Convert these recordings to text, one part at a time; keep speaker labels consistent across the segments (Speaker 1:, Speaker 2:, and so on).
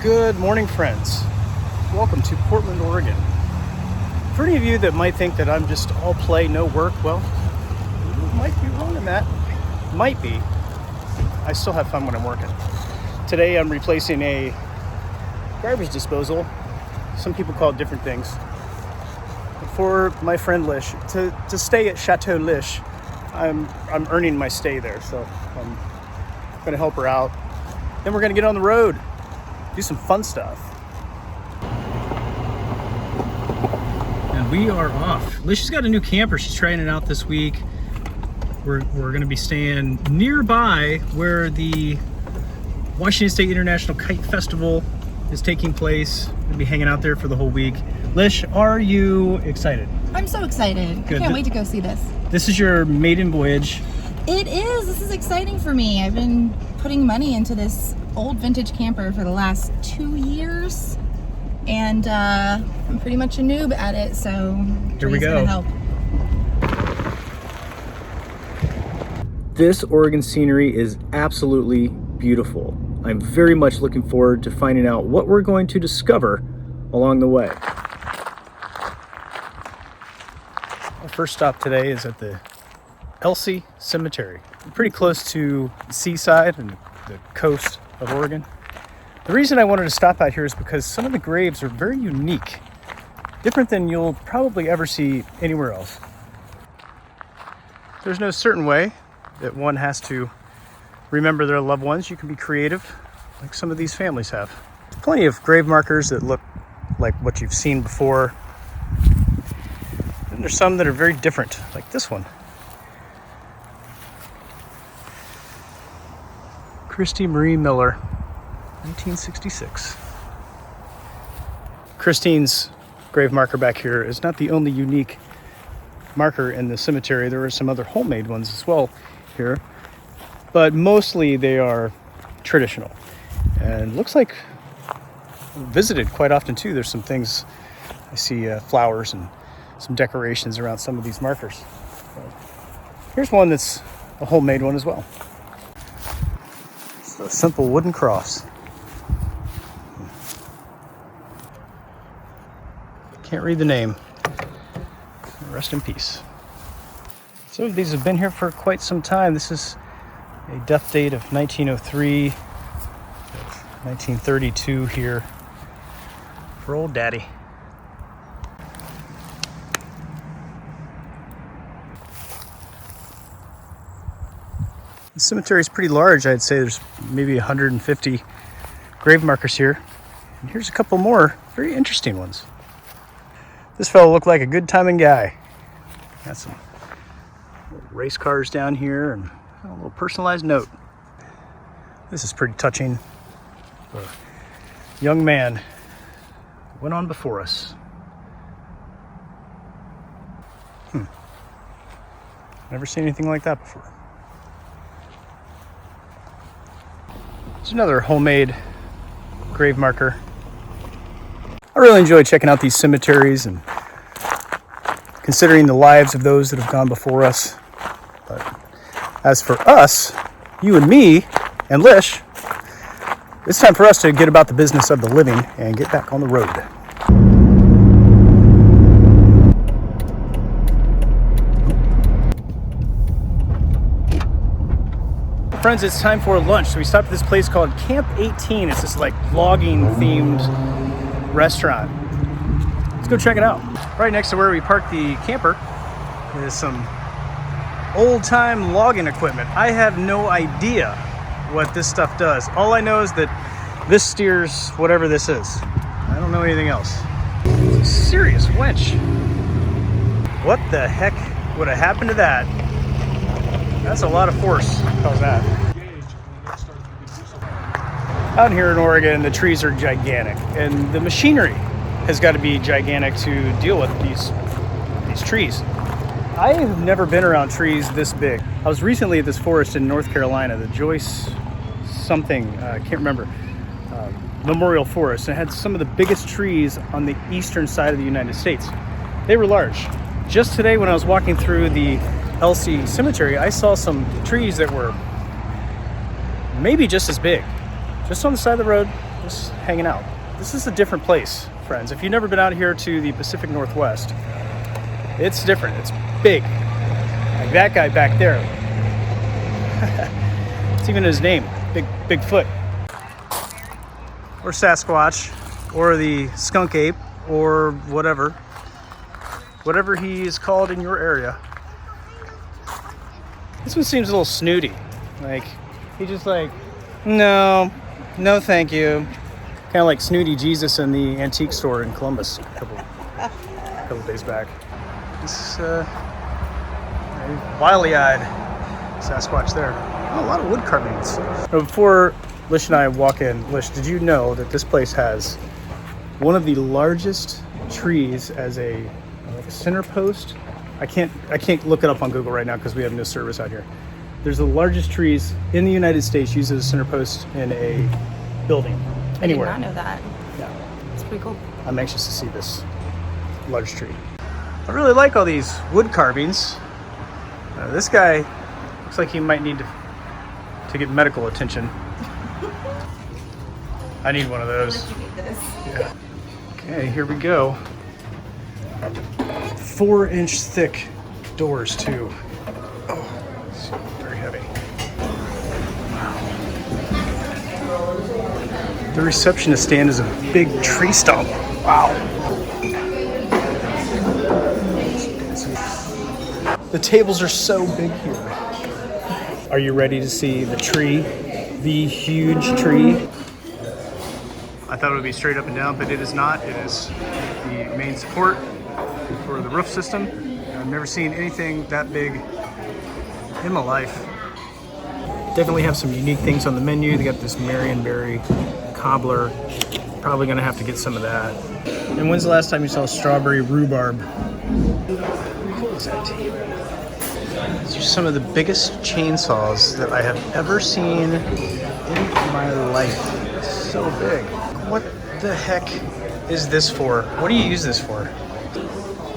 Speaker 1: Good morning, friends. Welcome to Portland, Oregon. For any of you that might think that I'm just all play, no work, well, you might be wrong in that. Might be. I still have fun when I'm working. Today I'm replacing a garbage disposal. Some people call it different things. For my friend Lish, to stay at Chateau Lish, I'm earning my stay there, so I'm gonna help her out. Then we're gonna get on the road, do some fun stuff. And we are off. Lish has got a new camper. She's trying it out this week. We're gonna be staying nearby where the Washington State International Kite Festival is taking place. We're gonna be hanging out there for the whole week. Lish, are you excited?
Speaker 2: I'm so excited.
Speaker 1: Good.
Speaker 2: I can't wait to go see this.
Speaker 1: This is your maiden voyage.
Speaker 2: It is. This is exciting for me. I've been putting money into this old vintage camper for the last 2 years, and I'm pretty much a noob at it, so
Speaker 1: here we go.
Speaker 2: Gonna help.
Speaker 1: This Oregon scenery is absolutely beautiful. I'm very much looking forward to finding out what we're going to discover along the way. Our first stop today is at the Elsi Cemetery. We're pretty close to the seaside and the coast of Oregon. The reason I wanted to stop out here is because some of the graves are very unique, different than you'll probably ever see anywhere else. There's no certain way that one has to remember their loved ones. You can be creative, like some of these families have. Plenty of grave markers that look like what you've seen before. And there's some that are very different, like this one. Christy Marie Miller, 1966. Christine's grave marker back here is not the only unique marker in the cemetery. There are some other homemade ones as well here, but mostly they are traditional. And looks like visited quite often too. There's some things, I see flowers and some decorations around some of these markers. Here's one that's a homemade one as well. It's a simple wooden cross. Can't read the name. Rest in peace. Some of these have been here for quite some time. This is a death date of 1903, 1932 here for old daddy. The cemetery is pretty large. I'd say there's maybe 150 grave markers here. And here's a couple more very interesting ones. This fellow looked like a good timing guy. Got some race cars down here and a little personalized note. This is pretty touching. A young man went on before us. Never seen anything like that before. There's another homemade grave marker. I really enjoy checking out these cemeteries and considering the lives of those that have gone before us. But as for us, you and me and Lish, it's time for us to get about the business of the living and get back on the road. Friends, it's time for lunch. So we stopped at this place called Camp 18. It's this like logging themed restaurant. Let's go check it out. Right next to where we parked the camper is some old-time logging equipment. I have no idea what this stuff does. All I know is that this steers whatever this is. I don't know anything else. It's a serious winch. What the heck would have happened to that? That's a lot of force. How's that? Out here in Oregon, the trees are gigantic, and the machinery has got to be gigantic to deal with these trees. I have never been around trees this big. I was recently at this forest in North Carolina, the Joyce something, I can't remember, Memorial Forest, and it had some of the biggest trees on the eastern side of the United States. They were large. Just today when I was walking through the Elsi Cemetery, I saw some trees that were maybe just as big, just on the side of the road, just hanging out. This is a different place, friends. If you've never been out here to the Pacific Northwest, it's different. It's big. Like that guy back there. It's even his name, Bigfoot. Or Sasquatch, or the skunk ape, or whatever. Whatever he is called in your area. This one seems a little snooty. Like, he just like, no thank you. Kind of like Snooty Jesus in the antique store in Columbus a couple days back. This wily-eyed Sasquatch there. Oh, a lot of wood carvings. Before Lish and I walk in, Lish, did you know that this place has one of the largest trees as a center post? I can't look it up on Google right now because we have no service out here. There's the largest trees in the United States used as a center post in a building anywhere.
Speaker 2: I did not know that.
Speaker 1: Yeah,
Speaker 2: It's pretty cool.
Speaker 1: I'm anxious to see this large tree. I really like all these wood carvings. This guy looks like he might need to get medical attention. I need one of those.
Speaker 2: You need this.
Speaker 1: Yeah. Okay, here we go. 4-inch thick doors too. Oh, it's very heavy. Wow. The receptionist stand is a big tree stump. Wow. The tables are so big here. Are you ready to see the tree? The huge tree? I thought it would be straight up and down, but it is not. It is the main support for the roof system. I've never seen anything that big in my life. Definitely have some unique things on the menu. They got this Marionberry cobbler. Probably gonna have to get some of that. And when's the last time you saw strawberry rhubarb? How cool is that table? These are some of the biggest chainsaws that I have ever seen in my life. It's so big. What the heck is this for? What do you use this for?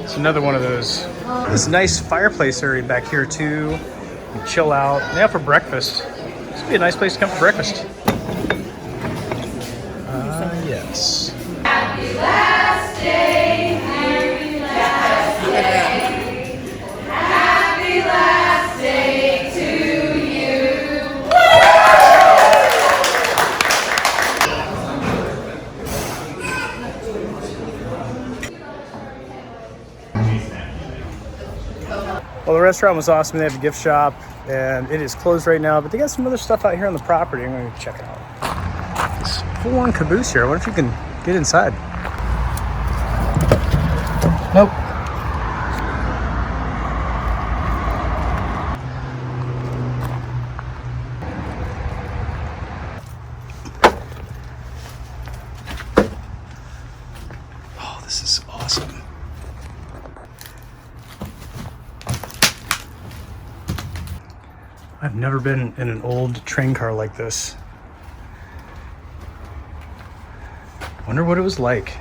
Speaker 1: It's another one of those. This nice fireplace area back here too. You can chill out. Now for breakfast. This would be a nice place to come for breakfast. Yes.
Speaker 3: Happy last day, happy last day, happy last day to you.
Speaker 1: Well, the restaurant was awesome. They have a gift shop, and it is closed right now, but they got some other stuff out here on the property. I'm going to check it out. It's full-on caboose here. I wonder if you can get inside. Nope. Oh, this is awesome. I've never been in an old train car like this. Wonder what it was like.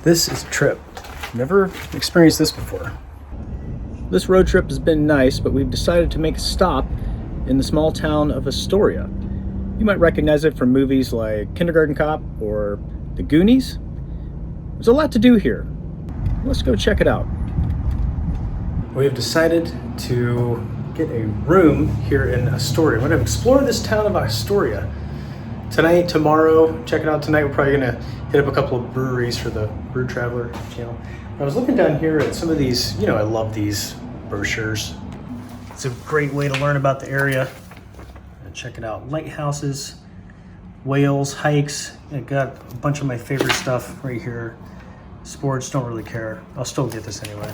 Speaker 1: This is a trip. Never experienced this before. This road trip has been nice, but we've decided to make a stop in the small town of Astoria. You might recognize it from movies like Kindergarten Cop or The Goonies. There's a lot to do here. Let's go check it out. We have decided to get a room here in Astoria. We're gonna explore this town of Astoria tonight, tomorrow. Check it out tonight. We're probably gonna hit up a couple of breweries for the Brew Traveler channel. I was looking down here at some of these, you know, I love these brochures. It's a great way to learn about the area. And check it out. Lighthouses, whales, hikes. I got a bunch of my favorite stuff right here. Sports, don't really care. I'll still get this anyway.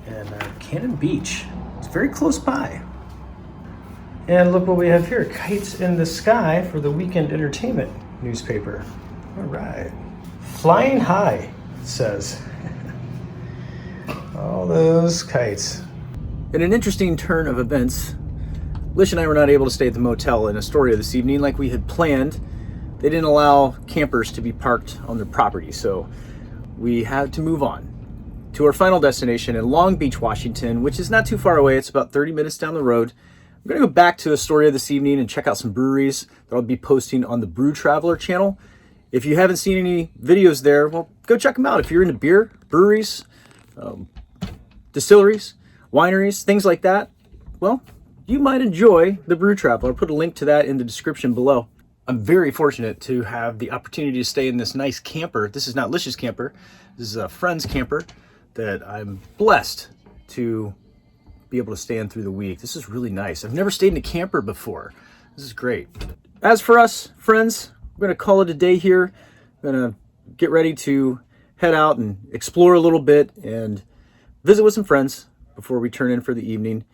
Speaker 1: And Cannon Beach. It's very close by. And look what we have here. Kites in the Sky for the Weekend Entertainment newspaper. All right. Flying high, it says. All those kites. In an interesting turn of events, Lish and I were not able to stay at the motel in Astoria this evening like we had planned. They didn't allow campers to be parked on their property, so we had to move on to our final destination in Long Beach, Washington, which is not too far away. It's about 30 minutes down the road. I'm going to go back to Astoria this evening and check out some breweries that I'll be posting on the Brew Traveler channel. If you haven't seen any videos there, well, go check them out. If you're into beer, breweries, distilleries, wineries, things like that, well, you might enjoy the Brew Traveler. I'll put a link to that in the description below. I'm very fortunate to have the opportunity to stay in this nice camper. This is not Lish's camper. This is a friend's camper that I'm blessed to be able to stay in through the week. This is really nice. I've never stayed in a camper before. This is great. As for us, friends, we're going to call it a day here. I'm going to get ready to head out and explore a little bit and visit with some friends before we turn in for the evening.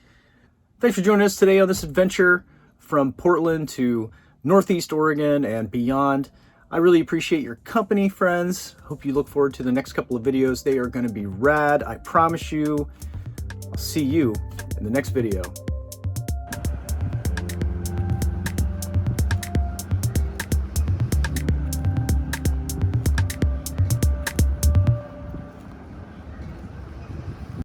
Speaker 1: Thanks for joining us today on this adventure from Portland to Northeast Oregon and beyond. I really appreciate your company, friends. Hope you look forward to the next couple of videos. They are going to be rad. I promise you. I'll see you in the next video.